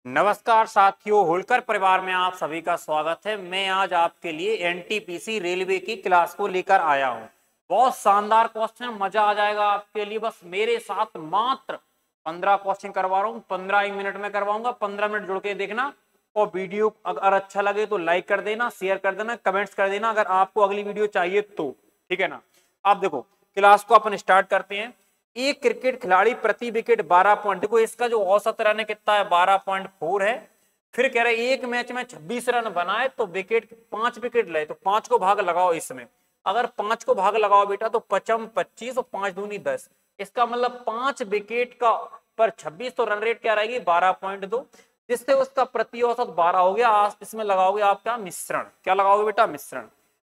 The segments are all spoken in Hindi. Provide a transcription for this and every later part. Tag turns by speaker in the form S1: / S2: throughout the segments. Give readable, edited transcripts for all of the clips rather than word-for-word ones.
S1: नमस्कार साथियों, होलकर परिवार में आप सभी का स्वागत है। मैं आज आपके लिए एनटीपीसी रेलवे की क्लास को लेकर आया हूं। बहुत शानदार क्वेश्चन, मजा आ जाएगा आपके लिए। बस मेरे साथ मात्र 15 क्वेश्चन करवा रहा हूं, 15 ही मिनट में करवाऊंगा। 15 मिनट जुड़ के देखना और वीडियो अगर अच्छा लगे तो लाइक कर देना, शेयर कर देना, कमेंट्स कर देना अगर आपको अगली वीडियो चाहिए तो, ठीक है ना। आप देखो, क्लास को अपन स्टार्ट करते हैं। एक क्रिकेट खिलाड़ी प्रति विकेट 12 पॉइंट, देखो इसका जो औसत रन है कितना है, 12.4 है। फिर कह रहे एक मैच में 26 रन बनाए तो विकेट 5 विकेट ले, तो 5 को भाग लगाओ इसमें। अगर 5 को भाग लगाओ बेटा तो 55 25 और 5 दूनी 10, इसका मतलब 5 विकेट का पर 26, तो रन रेट क्या रहेगी 12.2, जिससे उसका प्रति औसत 12 हो गया। आप इसमें लगाओगे आपका मिश्रण, क्या लगाओगे बेटा, मिश्रण।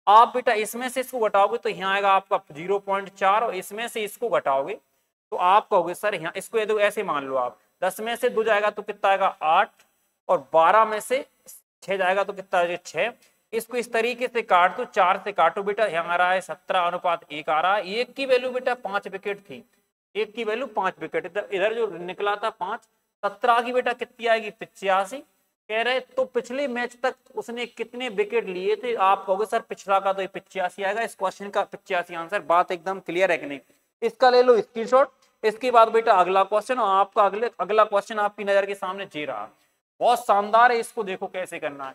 S1: आप बेटा इसमें से इसको घटाओगे तो यहाँ आएगा आपका 0.4 और इसमें से इसको घटाओगे तो आप कहोगे सर यहाँ इसको ये ऐसे मान लो, आप 10 में से 2 जाएगा तो कितना आएगा 8 और 12 में से 6 जाएगा तो कितना आएगा 6। इसको इस तरीके से काट दो, 4 से काटो बेटा, यहाँ आ रहा है 17:1 आ रहा है। एक की वैल्यू बेटा 5 विकेट थी, एक की वैल्यू 5 विकेट, इधर जो निकला था 5, 17 की बेटा कितनी आएगी 85। कह रहे तो पिछले मैच तक उसने कितने विकेट लिए थे, आप कहोगे सर पिछला का तो 85 आएगा। इस क्वेश्चन का 85 आंसर। बात एकदम क्लियर है कि नहीं, इसका ले लो स्क्रीनशॉट। इसके बाद बेटा अगला क्वेश्चन, और आपका अगला क्वेश्चन आपकी नजर के सामने जी रहा, बहुत शानदार है। इसको देखो कैसे करना है।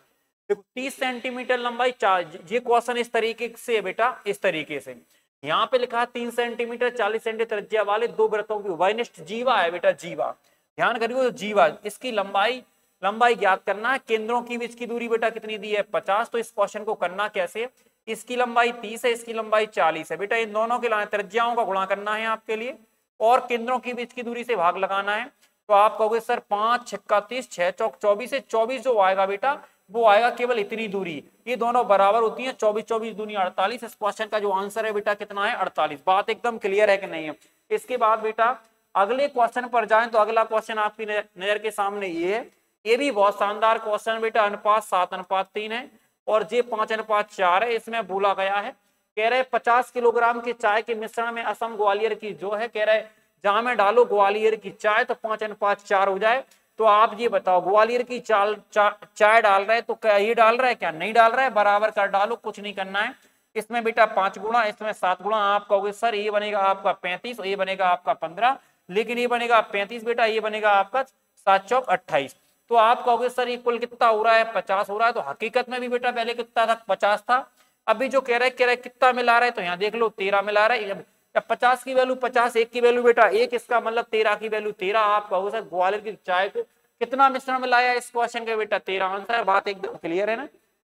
S1: देखो 30 सेंटीमीटर लंबाई, ये क्वेश्चन इस तरीके से बेटा, इस तरीके से यहाँ पे लिखा है 3 सेंटीमीटर 40 सेंटीमीटर त्रिज्या वाले 2 वृत्तों की उभयनिष्ठ जीवा है बेटा, जीवा ध्यान करिए, जीवा, इसकी लंबाई ज्ञात करना है। केंद्रों की बीच की दूरी बेटा कितनी दी है 50। तो इस क्वेश्चन को करना कैसे, इसकी लंबाई 30 है, इसकी लंबाई 40 है बेटा, इन दोनों के त्रिज्याओं का गुणा करना है आपके लिए और केंद्रों की बीच की दूरी से भाग लगाना है। तो आप कहोगे सर 5 छक्का 30, 6 चौक 24 है, 24 जो आएगा बेटा वो आएगा केवल इतनी दूरी, ये दोनों बराबर होती है, 24 24 दूनी 48। इस क्वेश्चन का जो आंसर है बेटा कितना है 48। बात एकदम क्लियर है कि नहीं है। इसके बाद बेटा अगले क्वेश्चन पर जाएं तो अगला क्वेश्चन आपकी नजर के सामने ये है। ये भी बहुत शानदार क्वेश्चन बेटा, अनुपात 7:3 है और जे 5:4 है। इसमें बोला गया है, कह रहे 50 किलोग्राम की चाय के मिश्रण में असम ग्वालियर की जो है, कह रहे जहां में डालो ग्वालियर की चाय तो 5:4 हो जाए। तो आप ये बताओ ग्वालियर की चाय डाल रहे तो क्या ये डाल रहा है, क्या नहीं डाल रहा है, बराबर कर डालो, कुछ नहीं करना है। इसमें बेटा 5 गुणा, इसमें 7 गुणा। आप कहोगे सर ये बनेगा आपका 35 और ये बनेगा आपका 15, लेकिन ये बनेगा 35 बेटा, ये बनेगा आपका 7 चौक 28। तो आप कहोगे सर ये कुल कितना हो रहा है 50 हो रहा है। तो हकीकत में भी बेटा पहले कितना था 50 था, अभी जो कह रहे कितना मिला रहा है, तो यहाँ देख लो 13 मिला रहा है। जब 50 की वैल्यू 50, एक की वैल्यू बेटा 1, इसका मतलब 13 की वैल्यू 13। आप कहोगे सर ग्वालियर की चाय को कितना मिश्रण मिलाया इस क्वेश्चन के बेटा 13 आंसर। बात एकदम क्लियर है ना।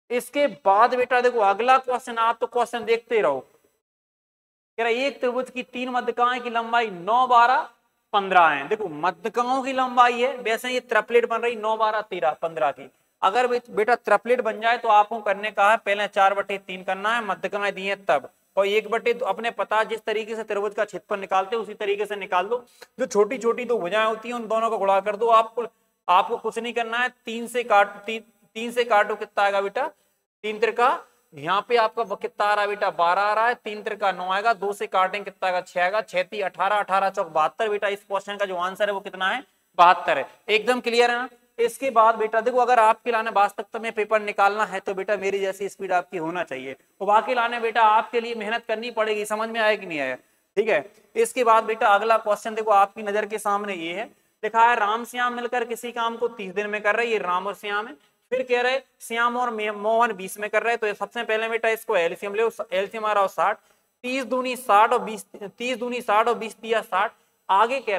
S1: इसके बाद बेटा देखो अगला क्वेश्चन, आप तो क्वेश्चन देखते रहो। कह रहा एक त्रिभुज की 3 मध्यकाएं की लंबाई 9 12 15 है। देखो मध्यकाओं की लंबाई है, वैसे ये ट्रिपलेट बन रही 9 12 13 15 की। अगर बेटा ट्रिपलेट बन जाए तो आपको करने का है पहले 4/3 करना है, मध्यकाएं दी है तब, और 1/, तो अपने पता जिस तरीके से त्रिभुज का क्षेत्रफल निकालते हैं उसी तरीके से निकाल दो। जो छोटी छोटी दो भुजाएं होती हैं उन दोनों को गुणा कर दो। आपको कुछ नहीं करना है, 3 से काटो कितना आएगा बेटा 3 त्रिका, यहाँ पे आपका कितना आ रहा है बेटा 12 आ रहा है, 3 त्रिका 9 आएगा, 2 से काटेंगे कितना आएगा 6 आएगा, 6 3 18, 18 चौक 72 बेटा। इस क्वेश्चन का जो आंसर है वो कितना है 72 है। एकदम क्लियर है ना। इसके बाद बेटा देखो अगर आपके लाने वास्तविकता में पेपर निकालना है तो बेटा मेरी जैसी स्पीड आपकी होना चाहिए, तो बाकी लाने बेटा आपके लिए मेहनत करनी पड़ेगी। समझ में आया कि नहीं आया, ठीक है। इसके बाद बेटा अगला क्वेश्चन देखो आपकी नजर के सामने ये है, लिखा है राम श्याम मिलकर किसी काम को 30 दिन में कर रहे हैं, ये राम और श्याम है। फिर कह रहे श्याम और मोहन 20 में कर रहे हैं, तो सबसे पहले बेटा इसको एलसीएम ले, एलसीएम आ रहा हो 60, 30 दूनी 60 और 20, 30 दूनी 60 और 20 दिया 60। आगे कह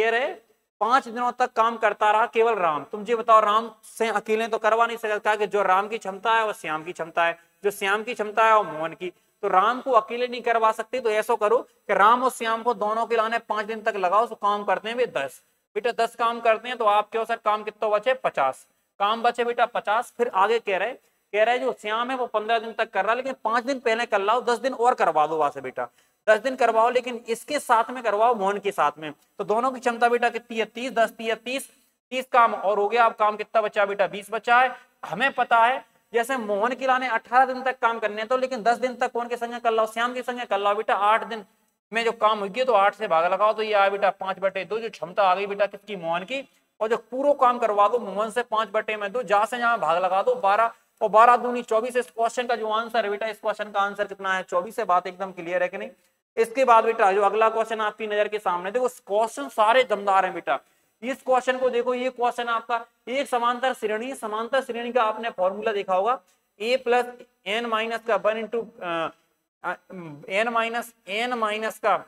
S1: रहे 5 दिनों तक काम करता रहा केवल राम। तुम ये बताओ राम से अकेले तो करवा नहीं सकता, कि जो राम की क्षमता है वो श्याम की क्षमता है, जो श्याम की क्षमता है वो मोहन की, तो राम को अकेले नहीं करवा सकते। तो ऐसा करो कि राम और श्याम को दोनों के लाने 5 दिन तक लगाओ, तो काम करते हैं 10 बेटा, 10 काम करते हैं। तो आप क्यों सर काम कितना बचे 50 काम बचे बेटा 50। फिर आगे कह रहे जो श्याम है वो 15 दिन तक कर रहा है, लेकिन 5 दिन पहले कर लाओ, 10 दिन और करवा दो वहां से बेटा, 10 दिन करवाओ, लेकिन इसके साथ में करवाओ मोहन के साथ में। तो दोनों की क्षमता बेटा कितनी है 30, 10 30, 30 काम और हो गया। अब काम कितना बचा बेटा 20 बचा है। हमें पता है जैसे मोहन की लाने 18 दिन तक काम करने तो, लेकिन 10 दिन तक कौन के संग कर लाओ श्याम के संग कर लाओ बेटा। 8 दिन में जो काम होगी तो 8 से भाग लगाओ, तो ये आया बेटा 5/2, जो क्षमता आ गई बेटा किसकी मोहन की और जो पूरा काम करवा दो मोहन से 5/2, जहां से जहां भाग लगा दो 12 और 12 दूनी 24। इस क्वेश्चन का जो आंसर है बेटा, इस क्वेश्चन का आंसर कितना है 24 है। बात एकदम क्लियर है कि नहीं। इसके बाद बेटा जो अगला क्वेश्चन आपकी नजर के सामने, देखो क्वेश्चन सारे दमदार हैं बेटा। इस क्वेश्चन को देखो, ये क्वेश्चन आपका एक समांतर श्रेणी, समांतर श्रेणी का आपने फॉर्मूला देखा होगा, a प्लस एन माइनस का 1 इंटू एन माइनस का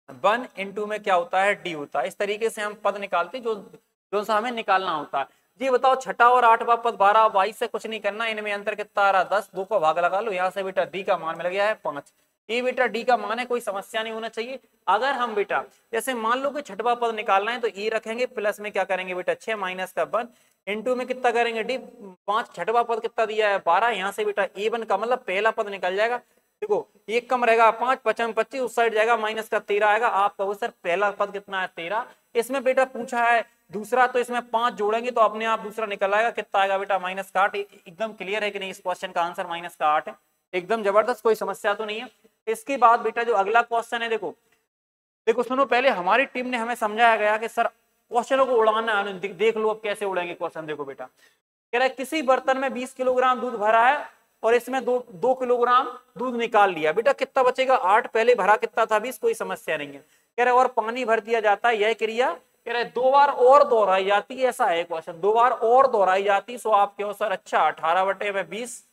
S1: 1 इंटू में क्या होता है डी होता है। इस तरीके से हम पद निकालते जो सा हमें निकालना होता है। जी बताओ, छठा और आठवां पद 12 22 से कुछ नहीं करना, इनमें अंतर कितना आ रहा 10, 2 को भाग लगा लो, यहाँ से बेटा डी का मान मिल गया है 5। ये बेटा डी का मान है, कोई समस्या नहीं होना चाहिए। अगर हम बेटा जैसे मान लो कि छठवा पद निकालना है तो ई रखेंगे, प्लस में क्या करेंगे बेटा 6 माइनस का 1 इंटू में कितना करेंगे डी 5। छठवा पद कितना दिया है 12, यहाँ से बेटा ए1 का मतलब पहला पद निकल जाएगा। देखो एक कम रहेगा 5, 5 25, उस साइड जाएगा माइनस का 13 आएगा। आप कहो सर पहला पद कितना है 13, इसमें बेटा पूछा है दूसरा, तो इसमें 5 जोड़ेंगे तो अपने आप दूसरा निकल आएगा, कितना आएगा बेटा माइनस का 8। एकदम क्लियर है कि नहीं, इस क्वेश्चन का आंसर माइनस का 8 है। एकदम जबरदस्त, कोई समस्या तो नहीं है। इसके बाद बेटा जो अगला क्वेश्चन है, देखो सुनो, पहले हमारी टीम ने हमें समझाया गया कि सर क्वेश्चनों को उड़ाना है, देख लो अब कैसे उड़ेंगे क्वेश्चन। देखो बेटा कह रहा है किसी बर्तन में 20 किलोग्राम दूध भरा है और इसमें 2 किलोग्राम दूध निकाल लिया, बेटा कितना बचेगा 8। पहले भरा कितना था 20, कोई समस्या नहीं है। कह रहे और पानी भर दिया जाता है, यह क्रिया कह रहे 2 बार और दोहराई जाती है, ऐसा है क्वेश्चन, 2 बार और दोहराई जाती। सो आप क्यों सर, अच्छा 18/20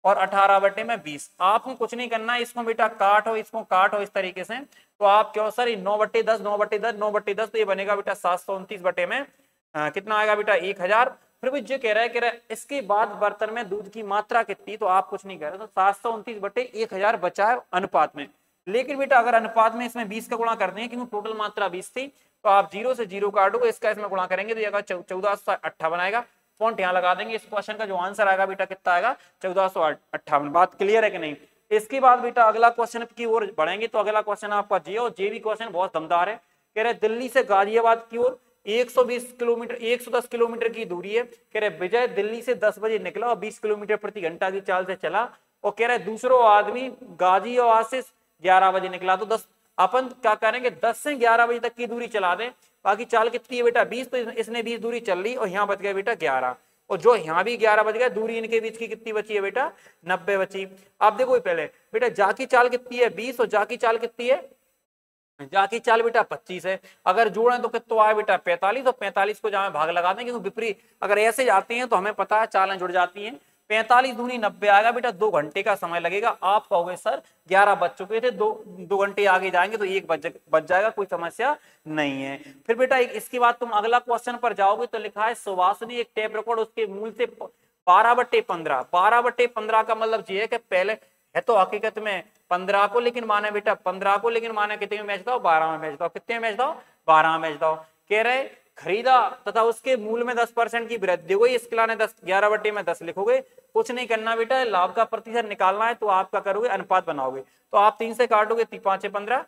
S1: और 18/20। आपको कुछ नहीं करना है, इसको बेटा काटो, इसको काटो इस तरीके से, तो आप क्यों सर 9/10 9/10 9/10, तो ये बनेगा बेटा 729 बटे में कितना आएगा बेटा 1000। फिर भी जो कह रहा है इसके बाद बर्तन में दूध की मात्रा कितनी, तो आप कुछ नहीं कह रहे, तो 729/1000 बचा है अनुपात में। लेकिन बेटा अगर अनुपात में इसमें 20 का गुणा कर दें, क्योंकि टोटल मात्रा 20 थी, तो आप 0 से 0 काटोगे, इसका इसमें गुणा करेंगे तो ये 1458 आएगा। पॉइंट यहाँ लगा देंगे। इस क्वेश्चन का जो आंसर आएगा बेटा कितना आएगा 1458। बात क्लियर है कि नहीं। इसके बाद बेटा अगला क्वेश्चन की ओर बढ़ेंगे, तो अगला क्वेश्चन आपका जे, और जे भी क्वेश्चन बहुत दमदार है। कह रहे दिल्ली से गाजियाबाद की ओर 120 किलोमीटर 110 किलोमीटर की दूरी है। कह रहे विजय दिल्ली से 10 बजे निकला और 20 किलोमीटर प्रति घंटा की चाल से चला, और कह रहे दूसरा आदमी गाजियाबाद से 11 बजे निकला। तो 10 अपन क्या करेंगे 10 से 11 बजे तक की दूरी चला दें, बाकी चाल कितनी है बेटा 20, तो इसने 20 दूरी चल ली और यहाँ बच गया बेटा 11, और जो यहाँ भी 11 बच गया, दूरी इनके बीच की कितनी बची है बेटा 90 बची। आप देखो पहले बेटा जा की चाल कितनी है 20 और जा की चाल कितनी है, जा की चाल बेटा 25 है। अगर जोड़ें तो कितना आए बेटा 45, और 45 को जहां भाग लगा दें, क्योंकि विपरीत अगर ऐसे जाती हैं तो हमें पता है चालें जुड़ जाती हैं। 45 दूनी 90 आएगा बेटा, 2 घंटे का समय लगेगा। आप कहोगे सर 11 बज चुके थे, 2 घंटे आगे जाएंगे तो 1 बज जाएगा, कोई समस्या नहीं है। फिर बेटा इसके बाद तुम अगला क्वेश्चन पर जाओगे तो लिखा है सुवासनी एक टेप रिकॉर्ड उसके मूल से 12/15। 12/15 का मतलब ये है कि पहले है तो हकीकत में 15 को, लेकिन माने बेटा 15 को, लेकिन माने कितने में मैच दो 12 में मैच दो, कितने में मैच दो 12 में मैच दो। कह रहे खरीदा तथा उसके मूल में 10% की वृद्धि हुई, इसके लाने 11/10 लिखोगे। कुछ नहीं करना बेटा, लाभ का प्रतिशत निकालना है, तो आप क्या करोगे अनुपात बनाओगे। तो आप 3 से काटोगे 3 5 15,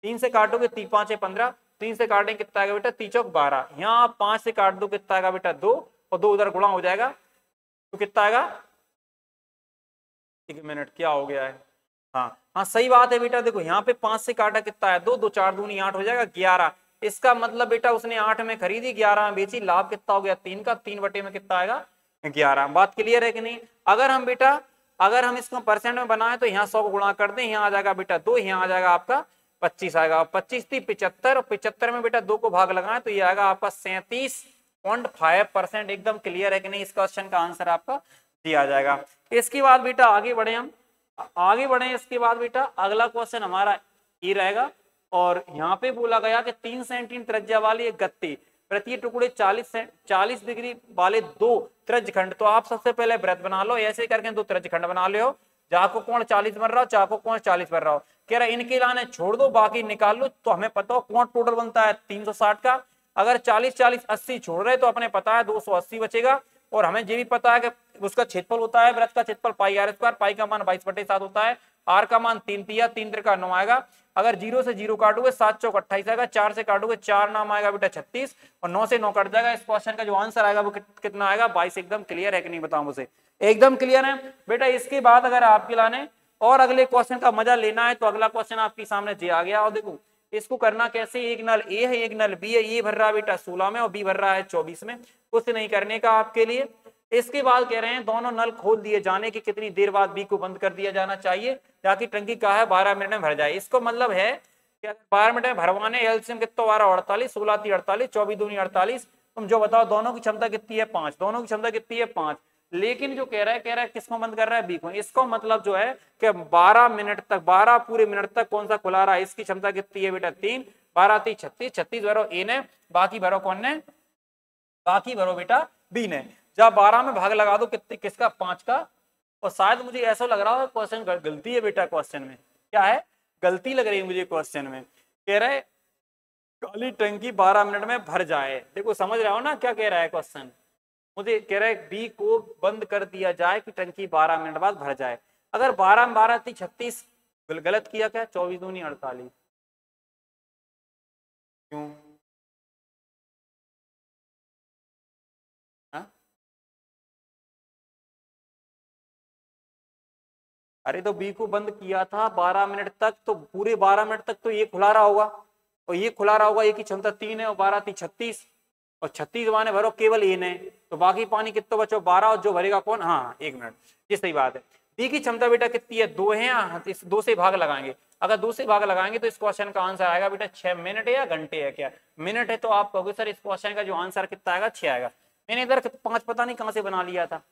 S1: 3 से काटोगे 3 5 15, 3 से काटेंगे कितना आएगा बेटा 3 चौक 12। यहाँ आप 5 से काट दो कितना आएगा बेटा 2, और 2 उधर गुणा हो जाएगा तो कितना आएगा, 1 मिनट क्या हो गया है, हाँ सही बात है बेटा। देखो यहाँ पे 5 से काटा कितना है 2, 2 4 दूनी 8 हो जाएगा 11। इसका मतलब बेटा उसने 8 में खरीदी 11 में बेची, लाभ कितना हो गया 3 का, 3 बटे में कितना आएगा 11। बात क्लियर है कि नहीं। अगर हम बेटा अगर हम इसको परसेंट में बनाए तो यहाँ 100 को गुणा कर दें, यहाँ आ जाएगा बेटा 2, यहाँ आ जाएगा आपका 25 आएगा, 25 थी 75, और 75 में बेटा 2 को भाग लगाए तो ये आएगा आपका 37.5%। एकदम क्लियर है कि नहीं, इस क्वेश्चन का आंसर आपका दिया जाएगा। इसके बाद बेटा आगे बढ़े, हम आगे बढ़े। इसके बाद बेटा अगला क्वेश्चन हमारा ये रहेगा, और यहाँ पे बोला गया कि 3 सेंटीमीटर त्रिज्या वाली एक गत्ती, प्रति टुकड़े 40 डिग्री वाले 2 त्रिज्यखंड। तो आप सबसे पहले वृत्त बना लो, ऐसे करके 2 त्रिज्यखंड बना लो, जहाँ को कोण 40 बन रहा हो, चाह को कोण 40 बन रहा हो। कह रहा इनके लाने छोड़ दो, बाकी निकाल लो। तो हमें पता हो कोण टोटल बनता है 360 का, अगर 40 40 80 छोड़ रहे तो अपने पता है 280 बचेगा। और हमें ये भी पता है कि उसका क्षेत्रफल होता है वृत्त का क्षेत्रफल पाई r स्क्वायर, पाई का मान 22/7 होता है, r का मान 3 तिया 3 त्रिका 9 आएगा। अगर 0 से 0 काटोगे 7 चौक 28 आएगा, 4 से काटोगे 4 नाम आएगा बेटा 36, और 9 से 9 कट जाएगा। इस क्वेश्चन का जो आंसर आएगा वो कितना आएगा 22। एकदम क्लियर है कि नहीं बताओ मुझे, एकदम क्लियर है बेटा। इसके बाद अगर आपके लाने और अगले क्वेश्चन का मजा लेना है तो अगला क्वेश्चन आपके सामने जे आ गया। और देखो इसको करना कैसे, एक नल ए है एक नल बी है, ए भर रहा है बेटा 16 में और बी भर रहा है 24 में, कुछ नहीं करने का आपके लिए। इसके बाद कह रहे हैं दोनों नल खोल दिए जाने की कितनी देर बाद बी को बंद कर दिया जाना चाहिए ताकि टंकी का है 12 मिनट में भर जाए। इसको मतलब है कि अगर 12 मिनट में भरवाने एलसीएम कितना 12 48, 16 3 48, 24 दूनी 48, तुम जो बताओ दोनों की क्षमता कितनी है 5, दोनों की क्षमता कितनी है 5। लेकिन जो कह रहा है किसको बंद कर रहा है बी को। इसको मतलब जो है कि 12 मिनट तक 12 पूरे मिनट तक कौन सा खुला रहा है, इसकी क्षमता कितनी है बेटा 3, 12 3 36, 36 भरो ए ने, बाकी भरो कौन ने, बाकी भरो बेटा बी ने। जब 12 में भाग लगा दो कितने किसका 5 का। और शायद मुझे ऐसा लग रहा है क्वेश्चन गलती है बेटा, क्वेश्चन में क्या है गलती लग रही है मुझे क्वेश्चन में। कह रहे काली टंकी 12 मिनट में भर जाए। देखो समझ रहे हो ना क्या कह रहा है क्वेश्चन, मुझे कह रहा है बी को बंद कर दिया जाए कि टंकी 12 मिनट बाद भर जाए। अगर 12 में 12 थी 36 गलत किया क्या, 24 दूनी 48, क्यों हा? अरे तो बी को बंद किया था 12 मिनट तक, तो पूरे 12 मिनट तक तो ये खुला रहा होगा और ये खुला रहा होगा, ये की क्षमता 3 है और 12 थी 36 और 36 माने भरो केवल ए ने, तो बाकी पानी कितना बचो 12 और जो भरेगा कौन, हाँ 1 मिनट, ये सही बात है। डी की क्षमता बेटा कितनी है 2 है, इस 2 से भाग लगाएंगे, अगर 2 से भाग लगाएंगे तो इस क्वेश्चन का आंसर आएगा बेटा 6 मिनट है या घंटे है, क्या मिनट है तो आप कहोगे सर इस क्वेश्चन का जो आंसर कितना आएगा 6 आएगा। मैंने इधर 5 पता नहीं कहां से बना लिया था,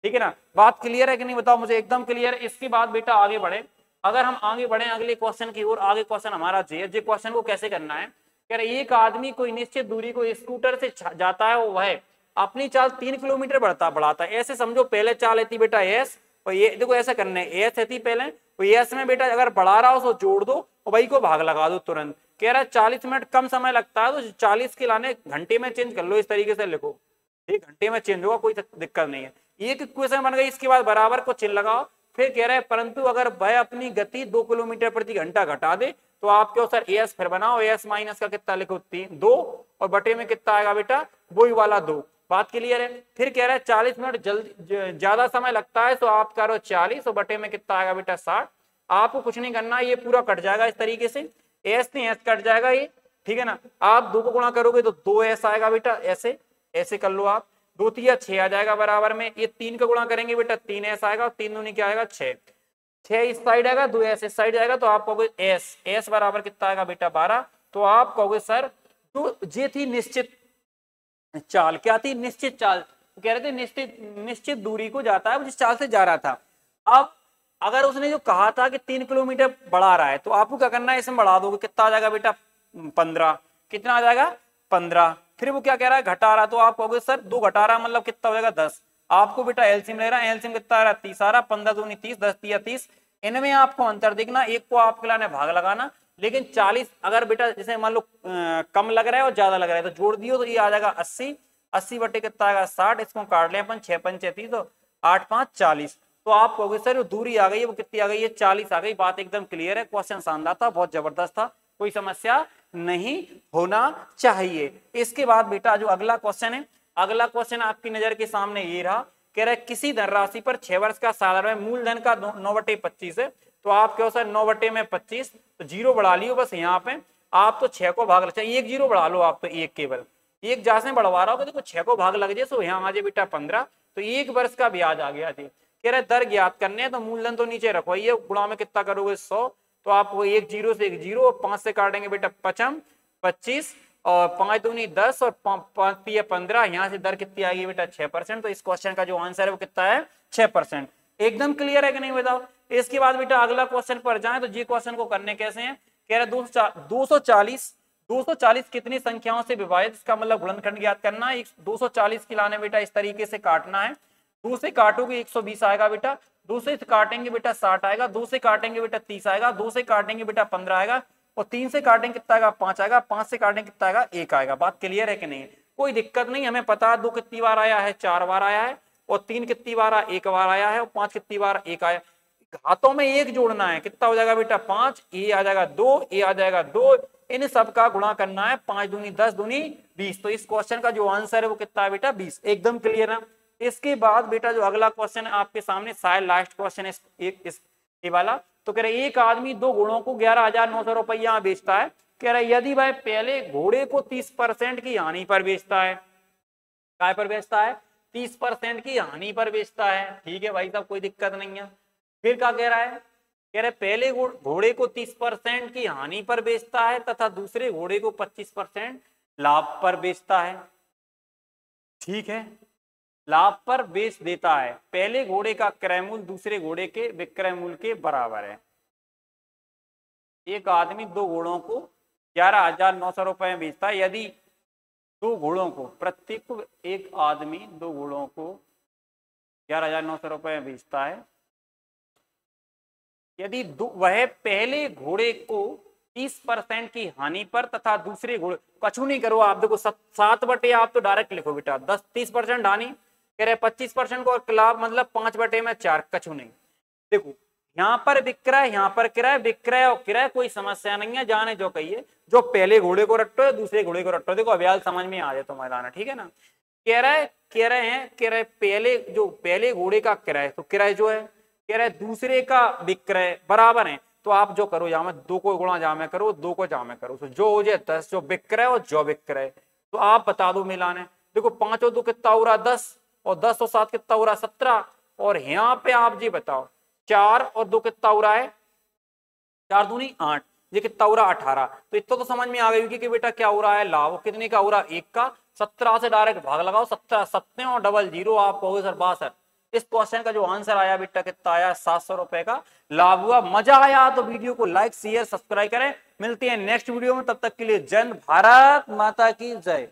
S1: ठीक है ना। बात क्लियर है कि नहीं बताओ मुझे, एकदम क्लियर है। इसके बाद बेटा आगे बढ़े, अगर हम आगे बढ़े अगले क्वेश्चन की ओर, आगे क्वेश्चन हमारा जे क्वेश्चन को कैसे करना है। कह रहे एक आदमी कोई निश्चित दूरी को स्कूटर से जाता है, वो वह अपनी चाल 3 किलोमीटर बढ़ाता है। ऐसे समझो पहले चाल थी बेटा एस, और ये देखो ऐसा करने एस थी पहले, तो एस में बेटा अगर बढ़ा रहा हो तो जोड़ दो और वही को भाग लगा दो तुरंत। कह रहा है 40 मिनट कम समय लगता है तो 40 के लाने घंटे में चेंज कर लो, इस तरीके से लिखो, एक घंटे में चेंज होगा, कोई दिक्कत नहीं है। एक इक्वेशन बन गई, इसके बाद बराबर को चिन्ह लगाओ। फिर कह रहे हैं परंतु अगर वह अपनी गति 2 किलोमीटर प्रति घंटा घटा दे तो आप क्यों सर एस फिर बनाओ, एस माइनस का कितना लिखो 3 2 और बटे में कितना आएगा बेटा वही वाला 2। बात क्लियर है। फिर कह रहा है 40 मिनट जल्दी ज्यादा समय लगता है तो आप करो 40 और बटे में कितना आएगा बेटा 60। आपको कुछ नहीं करना, ये पूरा कट जाएगा इस तरीके से, एस नहीं एस कट जाएगा ये, ठीक है ना। आप 2 को गुणा करोगे तो 2s आएगा बेटा, ऐसे ऐसे कर लो आप, 2 3 6 आ जाएगा बराबर में, ये 3 का गुणा करेंगे बेटा 3s आएगा और 3 दूनी क्या आएगा 6, 6 इस साइड आएगा 2s इस साइड जाएगा, तो आप कहोगे s बराबर कितना आएगा बेटा 12। तो आप कहोगे सर तो ये थी निश्चित चाल, क्या थी निश्चित चाल, कह रहे थे निश्चित दूरी को जाता है जिस चाल से जा रहा था। अब अगर उसने जो कहा था कि 3 किलोमीटर बढ़ा रहा है तो आपको क्या करना है, इसमें बढ़ा दोगे, कितना आ जाएगा बेटा 15, कितना आ जाएगा 15। फिर वो क्या कह रहा है घटा रहा, तो आप कहोगे सर 2 घटा रहा मतलब कितना हो जाएगा 10। आपको बेटा एलसीएम ले रहा है, एलसीएम कितना आ रहा है 30 आ रहा, 15 दूनी 30, 10 तिया 30, इनमें आपको अंतर देखना, एक को आपके लाने भाग लगाना। लेकिन 40 अगर बेटा जैसे मान लो कम लग रहा है और ज्यादा लग रहा है तो जोड़ दियो तो ये आ जाएगा 80, 80 बटे कितना आएगा 60, इसको काट लें अपन 6 5 30 तो 8 5 40। तो आप कहोगे सर वो दूरी आ गई है वो कितनी आ गई है 40 आ गई। बात एकदम क्लियर है, क्वेश्चन शानदार था, बहुत जबरदस्त था, कोई समस्या नहीं होना चाहिए। इसके बाद बेटा जो अगला क्वेश्चन है, अगला क्वेश्चन आपकी नजर के सामने ये रहा, कह रहा है किसी धनराशि पर 6 वर्ष का साधारण मूलधन का 9/25 है, तो आप क्यों सर 9/25, तो 0 बढ़ा लियो बस यहाँ पे, आप तो 6 को भाग लग जाए, 1 0 बढ़ा लो आप, तो 1 केवल 1 जहां से बढ़वा रहा हो देखो 6 को भाग लग जाए तो यहाँ आ जाए बेटा 15, तो 1 वर्ष का ब्याज आ गया जी। कह रहे दर ज्ञात करने हैं तो मूलधन तो नीचे रखो, ये गुणा में कितना करोगे 100, तो आप वो 1 0 से 1 0 और 5 से काटेंगे बेटा 55 25 और 5 दूनी 10 और 5 पिया 15, यहाँ से दर कितनी आएगी बेटा 6%। तो इस क्वेश्चन का जो आंसर है वो कितना है 6%। एकदम क्लियर है कि नहीं बताओ। इसके बाद बेटा अगला क्वेश्चन पर जाएं तो जी क्वेश्चन को करने कैसे हैं। कह रहा है 240 कितनी संख्याओं से विभाजित, इसका मतलब गुणनखंड ज्ञात करना है। 240 की लाने बेटा इस तरीके से काटना है, 2 से काटोगे 120 आएगा बेटा, 2 से काटेंगे बेटा 60 आएगा, 2 से काटेंगे बेटा 30 आएगा, 2 से काटेंगे बेटा 15 आएगा और 3 से काटेंगे कितना आएगा 5 आएगा, 5 से काटेंगे कितना आएगा 1 आएगा। बात क्लियर है कि नहीं, कोई दिक्कत नहीं, हमें पता है 2 कितनी बार आया है 4 बार आया है और 3 कितनी बार 1 बार आया है और 5 कितनी बार 1 आया। हाथों में 1 जोड़ना है, कितना हो जाएगा बेटा 5, ए आ जाएगा 2, ए आ जाएगा 2, इन सब का गुणा करना है, 5 दूनी 10 दूनी 20। तो इस क्वेश्चन का जो आंसर है वो कितना है बेटा 20। एकदम क्लियर है। इसके बाद बेटा जो अगला क्वेश्चन है आपके सामने, शायद लास्ट क्वेश्चन है ये वाला। तो कह रहे एक आदमी 2 घोड़ों को 11,900 रुपया बेचता है, कह रहा है यदि वह पहले घोड़े को 30% की हानि पर बेचता है, काय पर बेचता है, 30% की हानि पर बेचता है, ठीक है भाई साहब कोई दिक्कत नहीं है। फिर क्या कह रहा है, कह रहे पहले घोड़े को 30% की हानि पर बेचता है तथा दूसरे घोड़े को 25% लाभ पर बेचता है, ठीक है, लाभ पर बेच देता है। पहले घोड़े का क्रय मूल्य दूसरे घोड़े के विक्रय मूल्य के बराबर है। एक आदमी दो घोड़ों को 11,900 रुपए में बेचता है। यदि दो घोड़ों को, प्रत्येक एक आदमी दो घोड़ों को 11,900 रुपए में बेचता है, यदि वह पहले घोड़े को 30% की हानि पर तथा दूसरे घोड़े, कछु नहीं करो आप, देखो 7 बटे आप तो डायरेक्ट लिखो बेटा, 30% हानि, कह रहे 25% को लाभ, मतलब 5 बटे में 4, कछु नहीं। देखो यहाँ पर विक्रय, यहाँ पर किराया, विक्रय और किराया कोई समस्या नहीं है, जाने जो कहिए, जो पहले घोड़े को रट्टो है दूसरे घोड़े को रट्टो, देखो अभ्यास समझ में आ जाए तो मैदान, ठीक है ना। कह रहे हैं पहले जो पहले घोड़े का किराया, तो किराया जो है, कह रहे दूसरे का विक्रय बराबर है, तो आप जो करो यहाँ में 2 को गुणा जा में करो, 2 को जा में करो, तो जो हो जाए 10, जो विक्रय और जो विक्रय, तो आप बता दो मिलाने। देखो 5 और 2 कितना हो रहा 10, और 10 और 7 कितना हो रहा 17, और यहाँ पे आप जी बताओ 4 और 2 कितना हो रहा है, 4 दूनी 8, ये कितना हो रहा 18। तो इतना तो समझ में आ गई कि बेटा क्या हो रहा है, लाभ कितने का हो रहा है, 1 का। 17 से डायरेक्ट भाग लगाओ, 17 7 और डबल 0, आप कहोगे सर 62। इस क्वेश्चन का जो आंसर आया बेटा कितना आया, 700 रुपए का लाभ हुआ। मजा आया तो वीडियो को लाइक शेयर सब्सक्राइब करें। मिलते हैं नेक्स्ट वीडियो में, तब तक के लिए जय भारत माता की जय।